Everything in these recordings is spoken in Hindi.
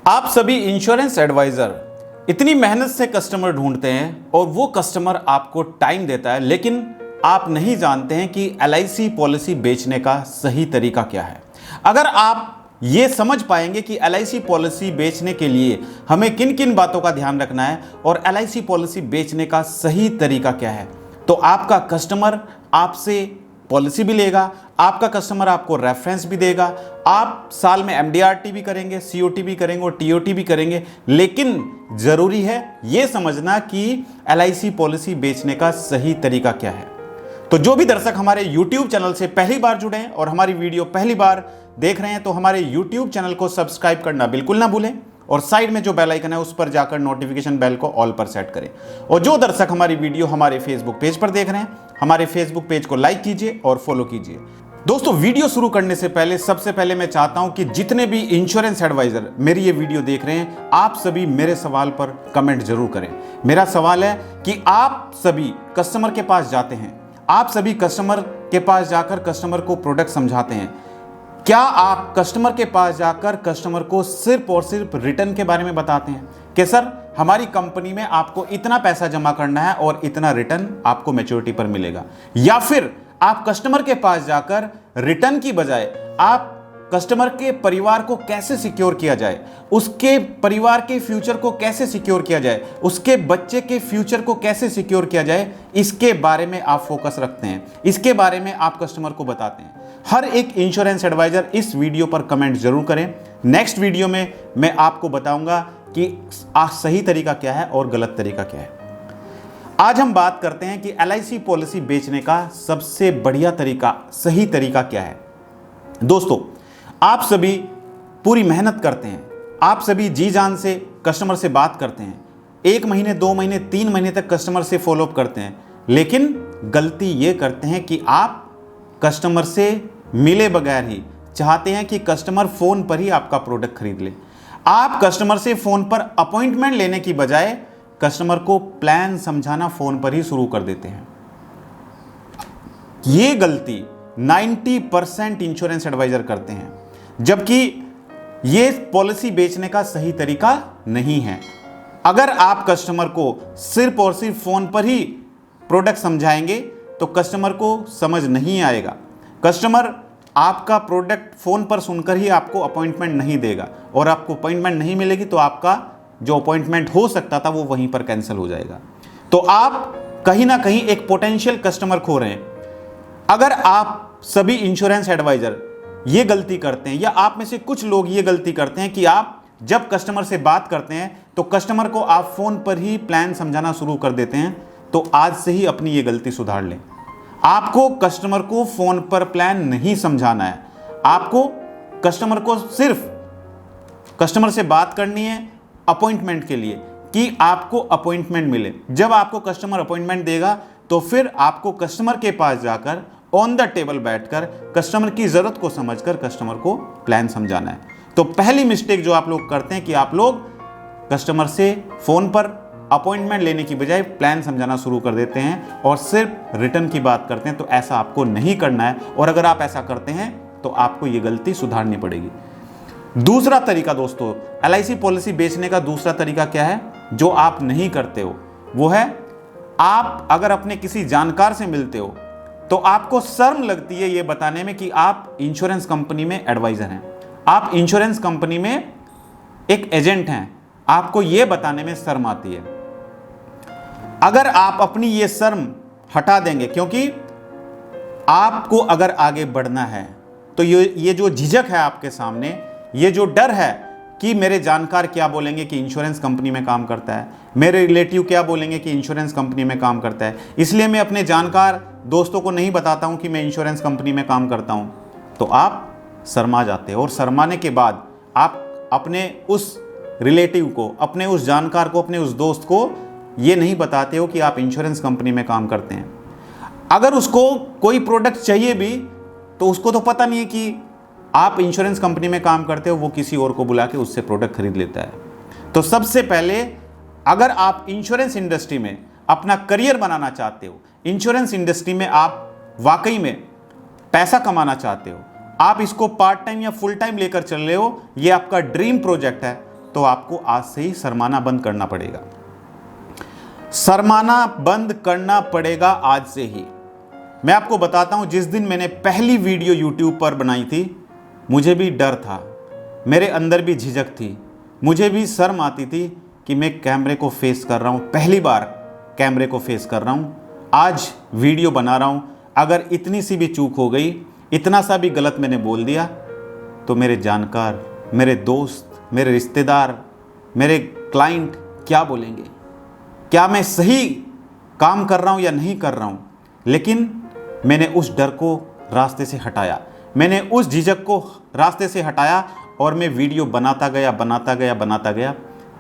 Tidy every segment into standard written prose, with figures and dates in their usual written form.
आप सभी इंश्योरेंस एडवाइजर इतनी मेहनत से कस्टमर ढूंढते हैं और वो कस्टमर आपको टाइम देता है, लेकिन आप नहीं जानते हैं कि एलआईसी पॉलिसी बेचने का सही तरीका क्या है। अगर आप ये समझ पाएंगे कि एलआईसी पॉलिसी बेचने के लिए हमें किन किन बातों का ध्यान रखना है और एलआईसी पॉलिसी बेचने का सही तरीका क्या है, तो आपका कस्टमर आपसे पॉलिसी भी लेगा, आपका कस्टमर आपको रेफरेंस भी देगा, आप साल में एमडीआरटी भी करेंगे, सीओटी भी करेंगे और टीओटी भी करेंगे। लेकिन जरूरी है यह समझना कि एलआईसी पॉलिसी बेचने का सही तरीका क्या है। तो जो भी दर्शक हमारे YouTube चैनल से पहली बार जुड़े हैं और हमारी वीडियो पहली बार देख रहे हैं, तो हमारे YouTube चैनल को सब्सक्राइब करना बिल्कुल ना भूलें और साइड में जो बेल आइकन है उस पर जाकर नोटिफिकेशन बेल को ऑल पर सेट करें। और जो दर्शक हमारी वीडियो हमारे फेसबुक पेज पर देख रहे हैं, हमारे फेसबुक पेज को लाइक कीजिए और फॉलो कीजिए। दोस्तों, वीडियो शुरू करने से पहले सबसे पहले मैं चाहता हूं कि जितने भी इंश्योरेंस एडवाइजर मेरी ये वीडियो देख रहे हैं, आप सभी मेरे सवाल पर कमेंट जरूर करें। मेरा सवाल है कि आप सभी कस्टमर के पास जाते हैं, आप सभी कस्टमर के पास जाकर कस्टमर को प्रोडक्ट समझाते हैं। क्या आप कस्टमर के पास जाकर कस्टमर को सिर्फ और सिर्फ रिटर्न के बारे में बताते हैं कि सर हमारी कंपनी में आपको इतना पैसा जमा करना है और इतना रिटर्न आपको मैच्योरिटी पर मिलेगा? या फिर आप कस्टमर के पास जाकर रिटर्न की बजाय आप कस्टमर के परिवार को कैसे सिक्योर किया जाए, उसके परिवार के फ्यूचर को कैसे सिक्योर किया जाए, उसके बच्चे के फ्यूचर को कैसे सिक्योर किया जाए, इसके बारे में आप फोकस रखते हैं, इसके बारे में आप कस्टमर को बताते हैं। हर एक इंश्योरेंस एडवाइजर इस वीडियो पर कमेंट जरूर करें। नेक्स्ट वीडियो में मैं आपको बताऊंगा कि सही तरीका क्या है और गलत तरीका क्या है। आज हम बात करते हैं कि एलआईसी पॉलिसी बेचने का सबसे बढ़िया तरीका, सही तरीका क्या है। दोस्तों, आप सभी पूरी मेहनत करते हैं, आप सभी जी जान से कस्टमर से बात करते हैं, 1 महीने 2 महीने 3 महीने तक कस्टमर से फॉलोअप करते हैं, लेकिन गलती ये करते हैं कि आप कस्टमर से मिले बगैर ही चाहते हैं कि कस्टमर फोन पर ही आपका प्रोडक्ट खरीद ले। आप कस्टमर से फोन पर अपॉइंटमेंट लेने की बजाय कस्टमर को प्लान समझाना फोन पर ही शुरू कर देते हैं। यह गलती 90% इंश्योरेंस एडवाइजर करते हैं, जबकि यह पॉलिसी बेचने का सही तरीका नहीं है। अगर आप कस्टमर को सिर्फ और सिर्फ फोन पर ही प्रोडक्ट समझाएंगे तो कस्टमर को समझ नहीं आएगा। कस्टमर आपका प्रोडक्ट फोन पर सुनकर ही आपको अपॉइंटमेंट नहीं देगा, और आपको अपॉइंटमेंट नहीं मिलेगी तो आपका जो अपॉइंटमेंट हो सकता था वो वहीं पर कैंसिल हो जाएगा। तो आप कहीं ना कहीं एक पोटेंशियल कस्टमर खो रहे हैं। अगर आप सभी इंश्योरेंस एडवाइजर ये गलती करते हैं, या आप में से कुछ लोग ये गलती करते हैं कि आप जब कस्टमर से बात करते हैं तो कस्टमर को आप फोन पर ही प्लान समझाना शुरू कर देते हैं, तो आज से ही अपनी ये गलती सुधार लें। आपको कस्टमर को फोन पर प्लान नहीं समझाना है, आपको कस्टमर को सिर्फ कस्टमर से बात करनी है अपॉइंटमेंट के लिए, कि आपको अपॉइंटमेंट मिले। जब आपको कस्टमर अपॉइंटमेंट देगा तो फिर आपको कस्टमर के पास जाकर ऑन द टेबल बैठकर कस्टमर की जरूरत को समझकर कस्टमर को प्लान समझाना है। तो पहली मिस्टेक जो आप लोग करते हैं कि आप लोग कस्टमर से फोन पर अपॉइंटमेंट लेने की बजाय प्लान समझाना शुरू कर देते हैं और सिर्फ रिटर्न की बात करते हैं। तो ऐसा आपको नहीं करना है, और अगर आप ऐसा करते हैं तो आपको यह गलती सुधारनी पड़ेगी। दूसरा तरीका दोस्तों, एलआईसी पॉलिसी बेचने का दूसरा तरीका क्या है जो आप नहीं करते हो, वो है आप अगर अपने किसी जानकार से मिलते हो तो आपको शर्म लगती है ये बताने में कि आप इंश्योरेंस कंपनी में एडवाइजर हैं, आप इंश्योरेंस कंपनी में एक एजेंट हैं, आपको ये बताने में शर्म आती है। अगर आप अपनी ये शर्म हटा देंगे, क्योंकि आपको अगर आगे बढ़ना है तो ये जो झिझक है आपके सामने, ये जो डर है कि मेरे जानकार क्या बोलेंगे कि इंश्योरेंस कंपनी में काम करता है, मेरे रिलेटिव क्या बोलेंगे कि इंश्योरेंस कंपनी में काम करता है, इसलिए मैं अपने जानकार दोस्तों को नहीं बताता हूं कि मैं इंश्योरेंस कंपनी में काम करता हूं, तो आप शर्मा जाते हैं। और शर्माने के बाद आप अपने उस रिलेटिव को, अपने उस जानकार को, अपने उस दोस्त को ये नहीं बताते हो कि आप इंश्योरेंस कंपनी में काम करते हैं। अगर उसको कोई प्रोडक्ट चाहिए भी तो उसको तो पता नहीं है कि आप इंश्योरेंस कंपनी में काम करते हो, वो किसी और को बुला के उससे प्रोडक्ट खरीद लेता है। तो सबसे पहले अगर आप इंश्योरेंस इंडस्ट्री में अपना करियर बनाना चाहते हो, इंश्योरेंस इंडस्ट्री में आप वाकई में पैसा कमाना चाहते हो, आप इसको पार्ट टाइम या फुल टाइम लेकर चल रहे हो, ये आपका ड्रीम प्रोजेक्ट है, तो आपको आज से ही शर्माना बंद करना पड़ेगा। शर्माना बंद करना पड़ेगा आज से ही। मैं आपको बताता हूं, जिस दिन मैंने पहली वीडियो YouTube पर बनाई थी, मुझे भी डर था, मेरे अंदर भी झिझक थी, मुझे भी शर्म आती थी कि मैं कैमरे को फेस कर रहा हूं, पहली बार कैमरे को फेस कर रहा हूं। आज वीडियो बना रहा हूं, अगर इतनी सी भी चूक हो गई, इतना सा भी गलत मैंने बोल दिया, तो मेरे जानकार, मेरे दोस्त, मेरे रिश्तेदार, मेरे क्लाइंट क्या बोलेंगे? क्या मैं सही काम कर रहा हूं या नहीं कर रहा हूं? लेकिन मैंने उस डर को रास्ते से हटाया, मैंने उस झिझक को रास्ते से हटाया और मैं वीडियो बनाता गया।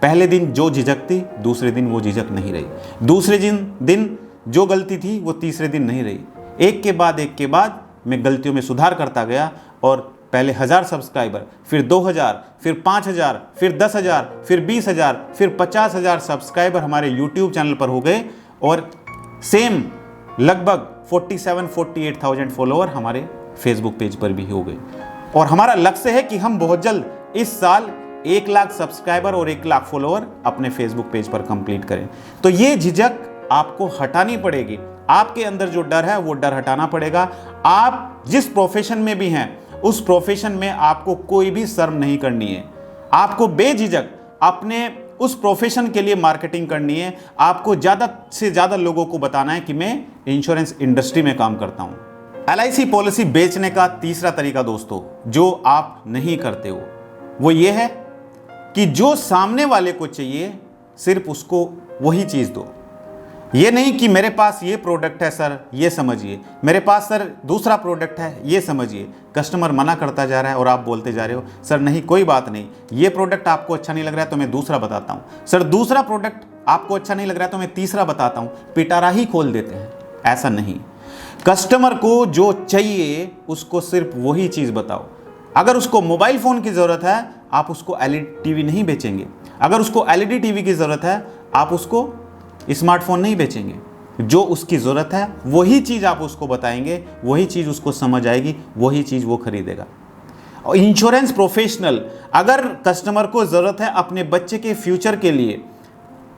पहले दिन जो झिझक थी, दूसरे दिन वो झिझक नहीं रही, दूसरे दिन जो गलती थी वो तीसरे दिन नहीं रही। एक के बाद मैं गलतियों में सुधार करता गया और पहले 1000 सब्सक्राइबर, फिर 2000, फिर 5000, फिर 10,000, फिर 20,000, फिर 50,000 सब्सक्राइबर हमारे YouTube चैनल पर हो गए और सेम लगभग 47-48,000 फॉलोअर हमारे फेसबुक पेज पर भी हो गए। और हमारा लक्ष्य है कि हम बहुत जल्द इस साल 1 लाख सब्सक्राइबर और 1 लाख फॉलोअर अपने फेसबुक पेज पर कंप्लीट करें। तो ये झिझक आपको हटानी पड़ेगी, आपके अंदर जो डर है वो डर हटाना पड़ेगा। आप जिस प्रोफेशन में भी हैं, उस प्रोफेशन में आपको कोई भी शर्म नहीं करनी है। आपको बेझिझक अपने उस प्रोफेशन के लिए मार्केटिंग करनी है। आपको ज़्यादा से ज़्यादा लोगों को बताना है कि मैं इंश्योरेंस इंडस्ट्री में काम करता हूँ। LIC पॉलिसी बेचने का तीसरा तरीका दोस्तों, जो आप नहीं करते हो, वो ये है कि जो सामने वाले को चाहिए सिर्फ उसको वही चीज़ दो। ये नहीं कि मेरे पास ये प्रोडक्ट है सर, ये समझिए, मेरे पास सर दूसरा प्रोडक्ट है, ये समझिए। कस्टमर मना करता जा रहा है और आप बोलते जा रहे हो सर नहीं कोई बात नहीं, ये प्रोडक्ट आपको अच्छा नहीं लग रहा है तो मैं दूसरा बताता हूँ। सर दूसरा प्रोडक्ट आपको अच्छा नहीं लग रहा है तो मैं तीसरा बताता हूँ। पिटारा ही खोल देते हैं। ऐसा नहीं, कस्टमर को जो चाहिए उसको सिर्फ वही चीज़ बताओ। अगर उसको मोबाइल फ़ोन की ज़रूरत है, आप उसको LED टीवी नहीं बेचेंगे। अगर उसको LED टीवी की ज़रूरत है, आप उसको स्मार्टफोन नहीं बेचेंगे। जो उसकी ज़रूरत है वही चीज़ आप उसको बताएंगे, वही चीज़ उसको समझ आएगी, वही चीज़ वो खरीदेगा। और इंश्योरेंस प्रोफेशनल, अगर कस्टमर को ज़रूरत है अपने बच्चे के फ्यूचर के लिए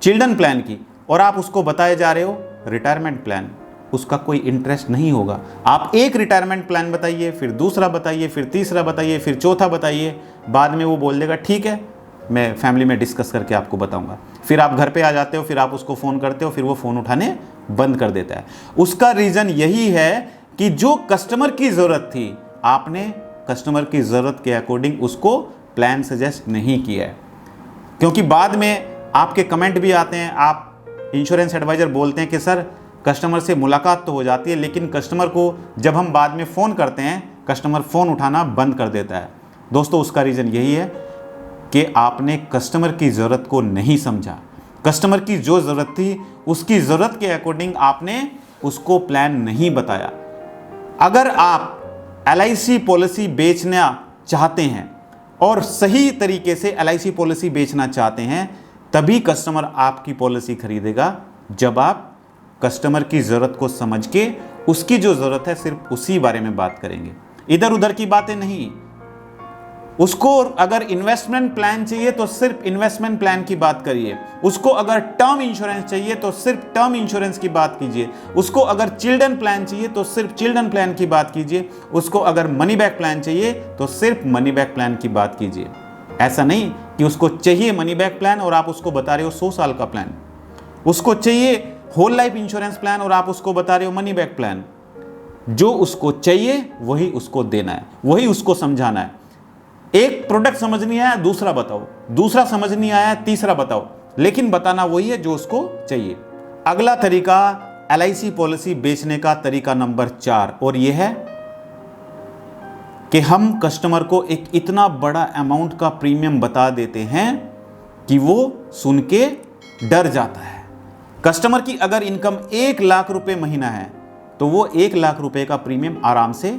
चिल्ड्रन प्लान की और आप उसको बताए जा रहे हो रिटायरमेंट प्लान, उसका कोई इंटरेस्ट नहीं होगा। आप एक रिटायरमेंट प्लान बताइए, फिर दूसरा बताइए, फिर तीसरा बताइए, फिर चौथा बताइए, बाद में वो बोल देगा ठीक है मैं फैमिली में डिस्कस करके आपको बताऊंगा। फिर आप घर पे आ जाते हो, फिर आप उसको फ़ोन करते हो, फिर वो फ़ोन उठाने बंद कर देता है। उसका रीज़न यही है कि जो कस्टमर की ज़रूरत थी, आपने कस्टमर की ज़रूरत के अकॉर्डिंग उसको प्लान सजेस्ट नहीं किया है। क्योंकि बाद में आपके कमेंट भी आते हैं, आप इंश्योरेंस एडवाइज़र बोलते हैं कि सर कस्टमर से मुलाकात तो हो जाती है, लेकिन कस्टमर को जब हम बाद में फ़ोन करते हैं, कस्टमर फ़ोन उठाना बंद कर देता है। दोस्तों उसका रीज़न यही है कि आपने कस्टमर की ज़रूरत को नहीं समझा। कस्टमर की जो ज़रूरत थी, उसकी ज़रूरत के अकॉर्डिंग आपने उसको प्लान नहीं बताया। अगर आप LIC पॉलिसी बेचना चाहते हैं और सही तरीके से LIC पॉलिसी बेचना चाहते हैं, तभी कस्टमर आपकी पॉलिसी खरीदेगा, जब आप कस्टमर की ज़रूरत को समझ के उसकी जो ज़रूरत है सिर्फ उसी बारे में बात करेंगे, इधर उधर की बातें नहीं। उसको अगर इन्वेस्टमेंट प्लान चाहिए तो सिर्फ इन्वेस्टमेंट प्लान की बात करिए। उसको अगर टर्म इंश्योरेंस चाहिए तो सिर्फ टर्म इंश्योरेंस की बात कीजिए। उसको अगर चिल्ड्रन प्लान चाहिए तो सिर्फ चिल्ड्रन प्लान की बात कीजिए। उसको अगर मनी बैक प्लान चाहिए तो सिर्फ मनी बैक प्लान की बात कीजिए। ऐसा नहीं कि उसको चाहिए मनी बैक प्लान और आप उसको बता रहे हो 100 साल का प्लान। उसको चाहिए होल लाइफ इंश्योरेंस प्लान और आप उसको बता रहे हो मनी बैक प्लान। जो उसको चाहिए वही उसको देना है, वही उसको समझाना है। एक प्रोडक्ट समझ नहीं आया दूसरा बताओ, दूसरा समझ नहीं आया तीसरा बताओ, लेकिन बताना वही है जो उसको चाहिए। अगला तरीका LIC पॉलिसी बेचने का तरीका नंबर 4, और यह है कि हम कस्टमर को एक इतना बड़ा अमाउंट का प्रीमियम बता देते हैं कि वो सुन के डर जाता है। कस्टमर की अगर इनकम 1 लाख रुपए महीना है तो वो 1 लाख रुपए का प्रीमियम आराम से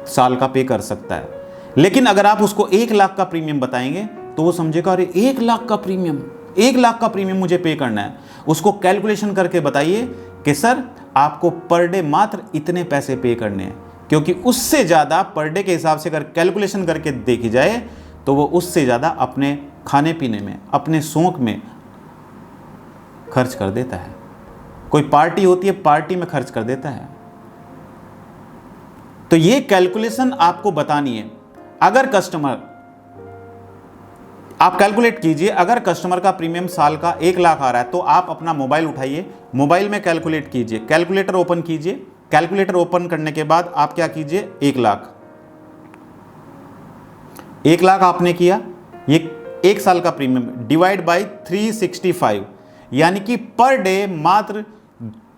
साल का पे कर सकता है। लेकिन अगर आप उसको 1 लाख का प्रीमियम बताएंगे तो वो समझेगा अरे 1 लाख का प्रीमियम, 1 लाख का प्रीमियम मुझे पे करना है। उसको कैलकुलेशन करके बताइए कि सर आपको पर डे मात्र इतने पैसे पे करने हैं, क्योंकि उससे ज़्यादा पर डे के हिसाब से अगर कैलकुलेशन करके देखी जाए तो वो उससे ज़्यादा अपने खाने पीने में, अपने शौक में खर्च कर देता है। कोई पार्टी होती है, पार्टी में खर्च कर देता है। तो ये कैलकुलेशन आपको बतानी है। अगर कस्टमर, आप कैलकुलेट कीजिए, अगर कस्टमर का प्रीमियम साल का 1 लाख आ रहा है तो आप अपना मोबाइल उठाइए, मोबाइल में कैलकुलेट कीजिए, कैलकुलेटर ओपन कीजिए, कैलकुलेटर ओपन करने के बाद आप क्या कीजिए, 1 लाख आपने किया, ये 1 साल का प्रीमियम डिवाइड बाय 365, यानी कि पर डे मात्र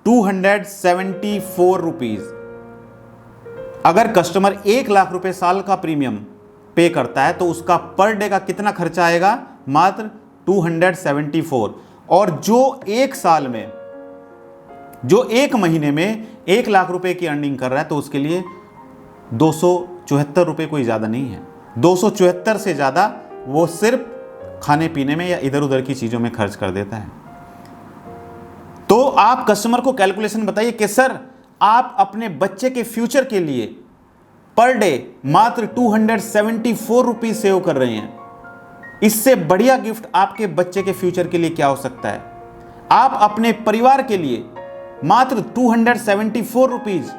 274 रुपीज। अगर कस्टमर 1 लाख रुपए साल का प्रीमियम पे करता है तो उसका पर डे का कितना खर्चा आएगा, मात्र 274। और जो 1 साल में, जो 1 महीने में 1 लाख रुपए की अर्निंग कर रहा है तो उसके लिए 274 रुपए कोई ज़्यादा नहीं है। 274 से ज़्यादा वो सिर्फ खाने पीने में या इधर उधर की चीज़ों में खर्च कर देता है। तो आप कस्टमर को कैलकुलेशन बताइए कि सर आप अपने बच्चे के फ्यूचर के लिए पर डे मात्र 274 रुपीज सेव कर रहे हैं। इससे बढ़िया गिफ्ट आपके बच्चे के फ्यूचर के लिए क्या हो सकता है। आप अपने परिवार के लिए मात्र 274 रुपीज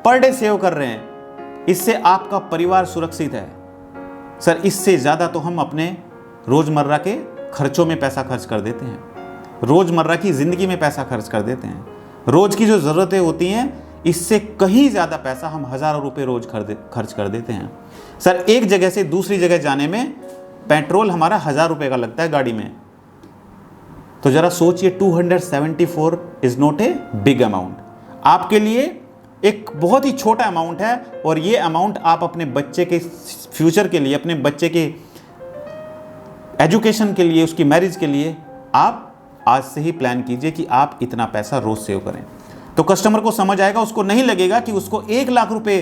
पर डे सेव कर रहे हैं, इससे आपका परिवार सुरक्षित है। सर इससे ज्यादा तो हम अपने रोजमर्रा के खर्चों में पैसा खर्च कर देते हैं, रोजमर्रा की जिंदगी में पैसा खर्च कर देते हैं। रोज की जो जरूरतें होती हैं, इससे कहीं ज्यादा पैसा हम हजारों रुपए रोज खर्च कर देते हैं। सर एक जगह से दूसरी जगह जाने में पेट्रोल हमारा 1000 रुपए का लगता है गाड़ी में। तो जरा सोचिए, 274 is not a big amount, आपके लिए एक बहुत ही छोटा अमाउंट है। और ये अमाउंट आप अपने बच्चे के फ्यूचर के लिए, अपने बच्चे के एजुकेशन के लिए, उसकी मैरिज के लिए आप आज से ही प्लान कीजिए कि आप इतना पैसा रोज सेव करें। तो कस्टमर को समझ आएगा, उसको नहीं लगेगा कि उसको 1 लाख रुपए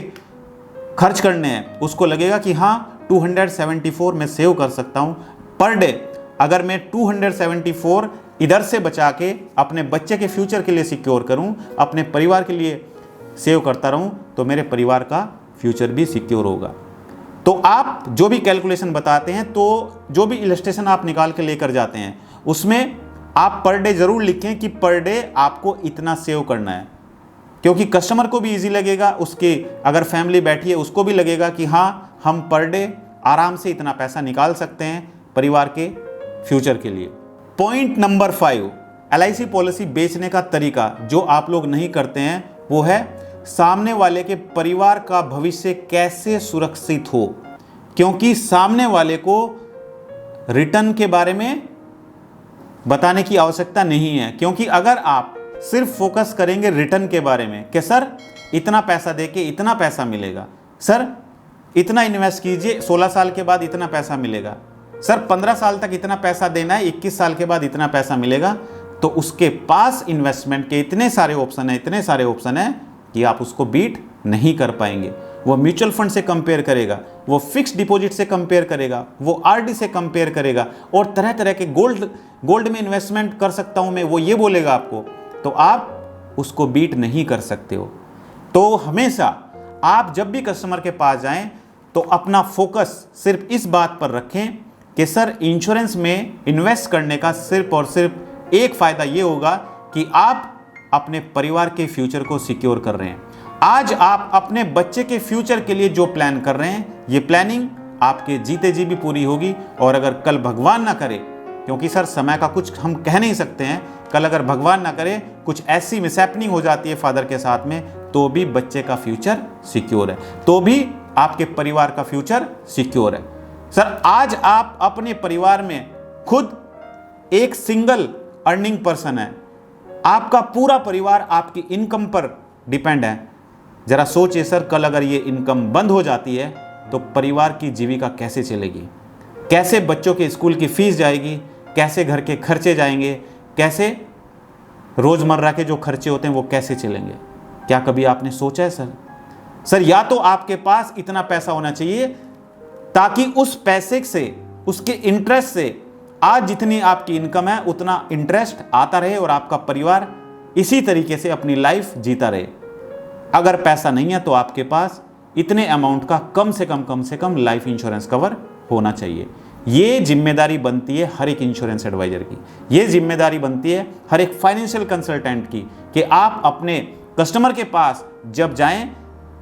खर्च करने हैं, उसको लगेगा कि हाँ 274 मैं सेव कर सकता हूं पर डे। अगर मैं 274 इधर से बचा के अपने बच्चे के फ्यूचर के लिए सिक्योर करूं, अपने परिवार के लिए सेव करता रहूं, तो मेरे परिवार का फ्यूचर भी सिक्योर होगा। तो आप जो भी कैलकुलेशन बताते हैं, तो जो भी इलस्ट्रेशन आप निकाल के लेकर जाते हैं, उसमें आप पर डे जरूर लिखें कि पर डे आपको इतना सेव करना है, क्योंकि कस्टमर को भी इजी लगेगा, उसके अगर फैमिली बैठी है उसको भी लगेगा कि हाँ हम पर डे आराम से इतना पैसा निकाल सकते हैं परिवार के फ्यूचर के लिए। पॉइंट नंबर 5, LIC पॉलिसी बेचने का तरीका जो आप लोग नहीं करते हैं वो है सामने वाले के परिवार का भविष्य कैसे सुरक्षित हो। क्योंकि सामने वाले को रिटर्न के बारे में बताने की आवश्यकता नहीं है, क्योंकि अगर आप सिर्फ फोकस करेंगे रिटर्न के बारे में कि सर इतना पैसा देके इतना पैसा मिलेगा, सर इतना इन्वेस्ट कीजिए 16 साल के बाद इतना पैसा मिलेगा, सर 15 साल तक इतना पैसा देना है, 21 साल के बाद इतना पैसा मिलेगा, तो उसके पास इन्वेस्टमेंट के इतने सारे ऑप्शन है, इतने सारे ऑप्शन है कि आप उसको बीट नहीं कर पाएंगे। वो म्यूचुअल फंड से कंपेयर करेगा, वो फिक्स डिपॉजिट से कंपेयर करेगा, वो आरडी से कंपेयर करेगा, और तरह तरह के गोल्ड में इन्वेस्टमेंट कर सकता हूं मैं, वो ये बोलेगा आपको, तो आप उसको बीट नहीं कर सकते हो। तो हमेशा आप जब भी कस्टमर के पास जाएं तो अपना फोकस सिर्फ इस बात पर रखें कि सर इंश्योरेंस में इन्वेस्ट करने का सिर्फ और सिर्फ एक फायदा ये होगा कि आप अपने परिवार के फ्यूचर को सिक्योर कर रहे हैं। आज आप अपने बच्चे के फ्यूचर के लिए जो प्लान कर रहे हैं, ये प्लानिंग आपके जीते जी भी पूरी होगी। और अगर कल भगवान ना करे, क्योंकि सर समय का कुछ हम कह नहीं सकते हैं, कल अगर भगवान ना करे कुछ ऐसी मिसहैपनिंग हो जाती है फादर के साथ में, तो भी बच्चे का फ्यूचर सिक्योर है, तो भी आपके परिवार का फ्यूचर सिक्योर है। सर आज आप अपने परिवार में खुद एक सिंगल अर्निंग पर्सन है, आपका पूरा परिवार आपकी इनकम पर डिपेंड है। जरा सोचिए सर, कल अगर ये इनकम बंद हो जाती है तो परिवार की जीविका कैसे चलेगी, कैसे बच्चों के स्कूल की फीस जाएगी, कैसे घर के खर्चे जाएंगे, कैसे रोजमर्रा के जो खर्चे होते हैं वो कैसे चलेंगे। क्या कभी आपने सोचा है सर? या तो आपके पास इतना पैसा होना चाहिए ताकि उस पैसे से, उसके इंटरेस्ट से आज जितनी आपकी इनकम है उतना इंटरेस्ट आता रहे और आपका परिवार इसी तरीके से अपनी लाइफ जीता रहे। अगर पैसा नहीं है तो आपके पास इतने अमाउंट का कम से कम लाइफ इंश्योरेंस कवर होना चाहिए। ये जिम्मेदारी बनती है हर एक इंश्योरेंस एडवाइजर की, ये जिम्मेदारी बनती है हर एक फाइनेंशियल कंसल्टेंट की कि आप अपने कस्टमर के पास जब जाएं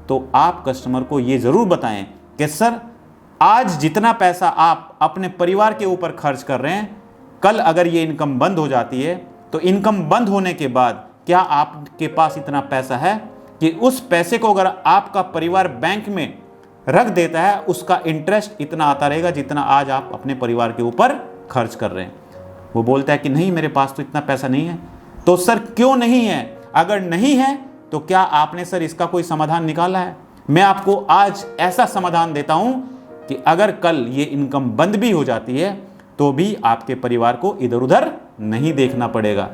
तो आप कस्टमर को ये ज़रूर बताएं कि सर, आज जितना पैसा आप अपने परिवार के ऊपर खर्च कर रहे हैं, कल अगर ये इनकम बंद हो जाती है तो इनकम बंद होने के बाद क्या आपके पास इतना पैसा है कि उस पैसे को अगर आपका परिवार बैंक में रख देता है, उसका इंटरेस्ट इतना आता रहेगा जितना आज आप अपने परिवार के ऊपर खर्च कर रहे हैं। वो बोलता है कि नहीं, मेरे पास तो इतना पैसा नहीं है। तो सर क्यों नहीं है? अगर नहीं है तो क्या आपने सर इसका कोई समाधान निकाला है? मैं आपको आज ऐसा समाधान देता हूं कि अगर कल ये इनकम बंद भी हो जाती है तो भी आपके परिवार को इधर उधर नहीं देखना पड़ेगा।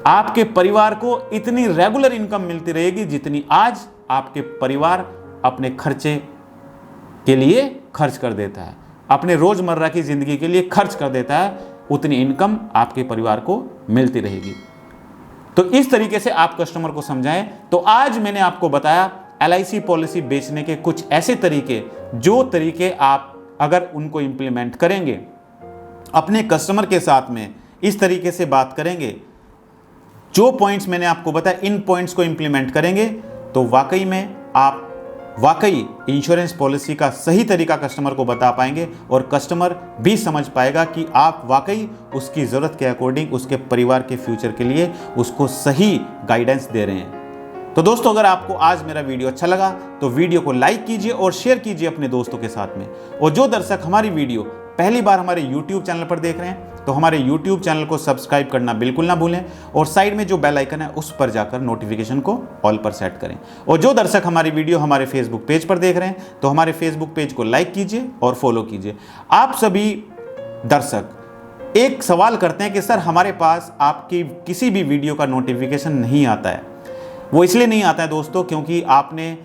आपके परिवार को इतनी रेगुलर इनकम मिलती रहेगी जितनी आज आपके परिवार अपने खर्चे के लिए खर्च कर देता है, अपने रोजमर्रा की जिंदगी के लिए खर्च कर देता है, उतनी इनकम आपके परिवार को मिलती रहेगी। तो इस तरीके से आप कस्टमर को समझाएं। तो आज मैंने आपको बताया LIC पॉलिसी बेचने के कुछ ऐसे तरीके, जो तरीके आप अगर उनको इंप्लीमेंट करेंगे, अपने कस्टमर के साथ में इस तरीके से बात करेंगे, जो पॉइंट्स मैंने आपको बताया, इन पॉइंट्स को इंप्लीमेंट करेंगे तो वाकई में आप इंश्योरेंस पॉलिसी का सही तरीका कस्टमर को बता पाएंगे और कस्टमर भी समझ पाएगा कि आप वाकई उसकी ज़रूरत के अकॉर्डिंग उसके परिवार के फ्यूचर के लिए उसको सही गाइडेंस दे रहे हैं। तो दोस्तों, अगर आपको आज मेरा वीडियो अच्छा लगा तो वीडियो को लाइक कीजिए और शेयर कीजिए अपने दोस्तों के साथ में। और जो दर्शक हमारी वीडियो पहली बार हमारे YouTube चैनल पर देख रहे हैं तो हमारे YouTube चैनल को सब्सक्राइब करना बिल्कुल ना भूलें और साइड में जो बेल आइकन है उस पर जाकर नोटिफिकेशन को ऑल पर सेट करें। और जो दर्शक हमारी वीडियो हमारे फेसबुक पेज पर देख रहे हैं तो हमारे फेसबुक पेज को लाइक कीजिए और फॉलो कीजिए। आप सभी दर्शक एक सवाल करते हैं कि सर, हमारे पास आपकी किसी भी वीडियो का नोटिफिकेशन नहीं आता है। वो इसलिए नहीं आता है दोस्तों क्योंकि आपने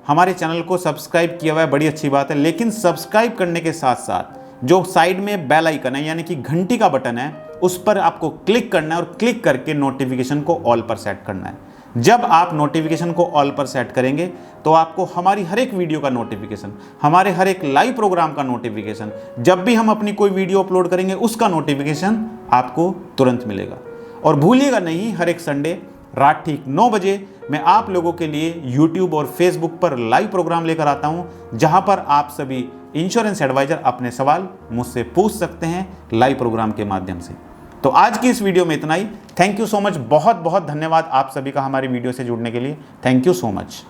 हमारे चैनल को सब्सक्राइब किया हुआ है, बड़ी अच्छी बात है, लेकिन सब्सक्राइब करने के साथ साथ जो साइड में बेल आइकन है यानी कि घंटी का बटन है, उस पर आपको क्लिक करना है और क्लिक करके नोटिफिकेशन को ऑल पर सेट करना है। जब आप नोटिफिकेशन को ऑल पर सेट करेंगे तो आपको हमारी हर एक वीडियो का नोटिफिकेशन, हमारे हर एक लाइव प्रोग्राम का नोटिफिकेशन, जब भी हम अपनी कोई वीडियो अपलोड करेंगे उसका नोटिफिकेशन आपको तुरंत मिलेगा। और भूलिएगा नहीं, हर एक संडे रात ठीक 9 बजे मैं आप लोगों के लिए YouTube और Facebook पर लाइव प्रोग्राम लेकर आता हूं, जहां पर आप सभी इंश्योरेंस एडवाइजर अपने सवाल मुझसे पूछ सकते हैं लाइव प्रोग्राम के माध्यम से। तो आज की इस वीडियो में इतना ही। थैंक यू सो मच, बहुत बहुत धन्यवाद आप सभी का हमारी वीडियो से जुड़ने के लिए। Thank you so much.